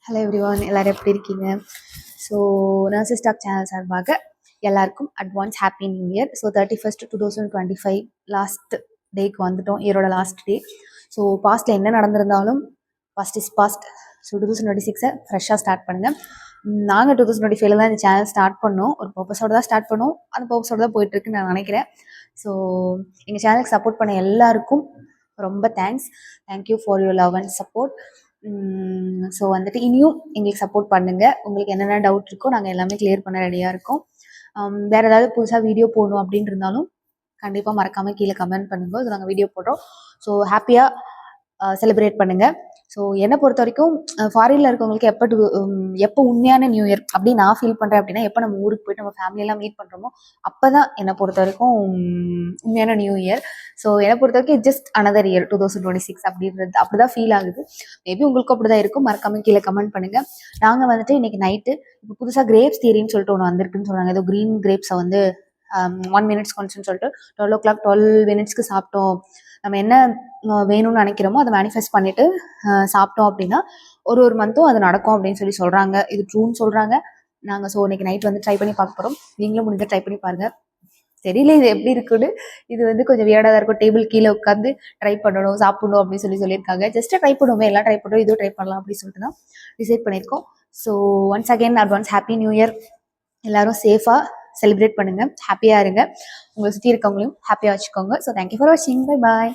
Hello everyone, எல்லோரும் எப்படி இருக்கீங்க? ஸோ நர்சஸ் டாக் சேனல் சார்பாக எல்லாருக்கும் advance happy new year. So 31st 2025 last டேக்கு வந்துட்டோம், இயரோட லாஸ்ட் டே. ஸோ பாஸ்ட்டில் என்ன நடந்திருந்தாலும் பாஸ்ட் இஸ் பாஸ்ட். ஸோ 2026 ஃப்ரெஷ்ஷாக ஸ்டார்ட் பண்ணுங்கள். நாங்கள் 2025 தான் இந்த சேனல் ஸ்டார்ட் பண்ணோம், ஒரு பர்பஸோடு தான் ஸ்டார்ட் பண்ணோம். அந்த பர்பஸோடு தான் போயிட்டுருக்குன்னு நான் நினைக்கிறேன். ஸோ எங்கள் சேனலுக்கு சப்போர்ட் பண்ண எல்லாருக்கும் ரொம்ப thank you for your love and support. So வந்துட்டு இனியும் எங்களுக்கு சப்போர்ட் பண்ணுங்கள். உங்களுக்கு என்னென்ன டவுட் இருக்கோ நாங்கள் எல்லாமே கிளியர் பண்ண ரெடியாக இருக்கோம். வேறு ஏதாவது புதுசாக வீடியோ போடணும் அப்படின்னு இருந்தாலும் கண்டிப்பாக மறக்காமல் கீழே கமெண்ட் பண்ணுங்கள். ஸோ நாங்கள் வீடியோ போடுறோம். ஸோ ஹாப்பியாக செலிப்ரேட் பண்ணுங்கள். ஸோ என்னை பொறுத்த வரைக்கும் ஃபாரினில் இருக்கவங்களுக்கு எப்போ உண்மையான நியூ இயர் அப்படின்னு நான் ஃபீல் பண்ணுறேன் அப்படின்னா, எப்போ நம்ம ஊருக்கு போய்ட்டு நம்ம ஃபேமிலியெல்லாம் மீட் பண்ணுறோமோ அப்போ தான் என்னை பொறுத்த வரைக்கும் உண்மையான நியூ இயர். ஸோ என்னை பொறுத்த வரைக்கும் ஜஸ்ட் அனதர் இயர் 2026 அப்படின்றது அப்படி தான் ஃபீல் ஆகுது. மேபி உங்களுக்கும் அப்படி தான் இருக்கும். மறக்காமல் கீழே கமெண்ட் பண்ணுங்கள். நாங்கள் வந்துட்டு இன்றைக்கி நைட்டு இப்போ புதுசாக கிரேப்ஸ் தியரின்னு சொல்லிட்டு ஒன்று வந்திருக்குன்னு சொன்னாங்க. ஏதோ க்ரீன் கிரேப்ஸை வந்து 1 minutes கொஞ்சம்னு சொல்லிட்டு 12 o'clock 12 minutesக்கு சாப்பிட்டோம். நம்ம என்ன வேணும்னு நினைக்கிறோமோ அதை மேனிஃபெஸ்ட் பண்ணிவிட்டு சாப்பிட்டோம் அப்படின்னா ஒரு மந்த்தும் அது நடக்கும் அப்படின்னு சொல்கிறாங்க. இது ட்ரூன்னு சொல்கிறாங்க. நாங்கள் ஸோ இன்றைக்கி நைட் வந்து ட்ரை பண்ணி பார்க்க போகிறோம். நீங்களும் முடிஞ்சால் ட்ரை பண்ணி பாருங்கள். தெரியல இது எப்படி இருக்குன்னு. இது வந்து கொஞ்சம் வியர்டாக தான் இருக்கும். டேபிள் கீழே உட்காந்து ட்ரை பண்ணணும், சாப்பிடணும் அப்படின்னு சொல்லியிருக்காங்க. ஜஸ்ட்டு ட்ரை பண்ணுவோமே, எல்லாம் ட்ரை பண்ணுறோம், இதுவும் ட்ரை பண்ணலாம் அப்படின்னு சொல்லிட்டு தான் டிசைட் பண்ணியிருக்கோம். So once again advance happy new year. எல்லோரும் சேஃபாக செலிப்ரேட் பண்ணுங்கள், ஹாப்பியாக இருங்க. உங்களை சுற்றி இருக்கவங்களையும் ஹாப்பியாக வச்சுக்கோங்க. ஸோ தேங்க்யூ ஃபார் வாட்சிங். Bye bye.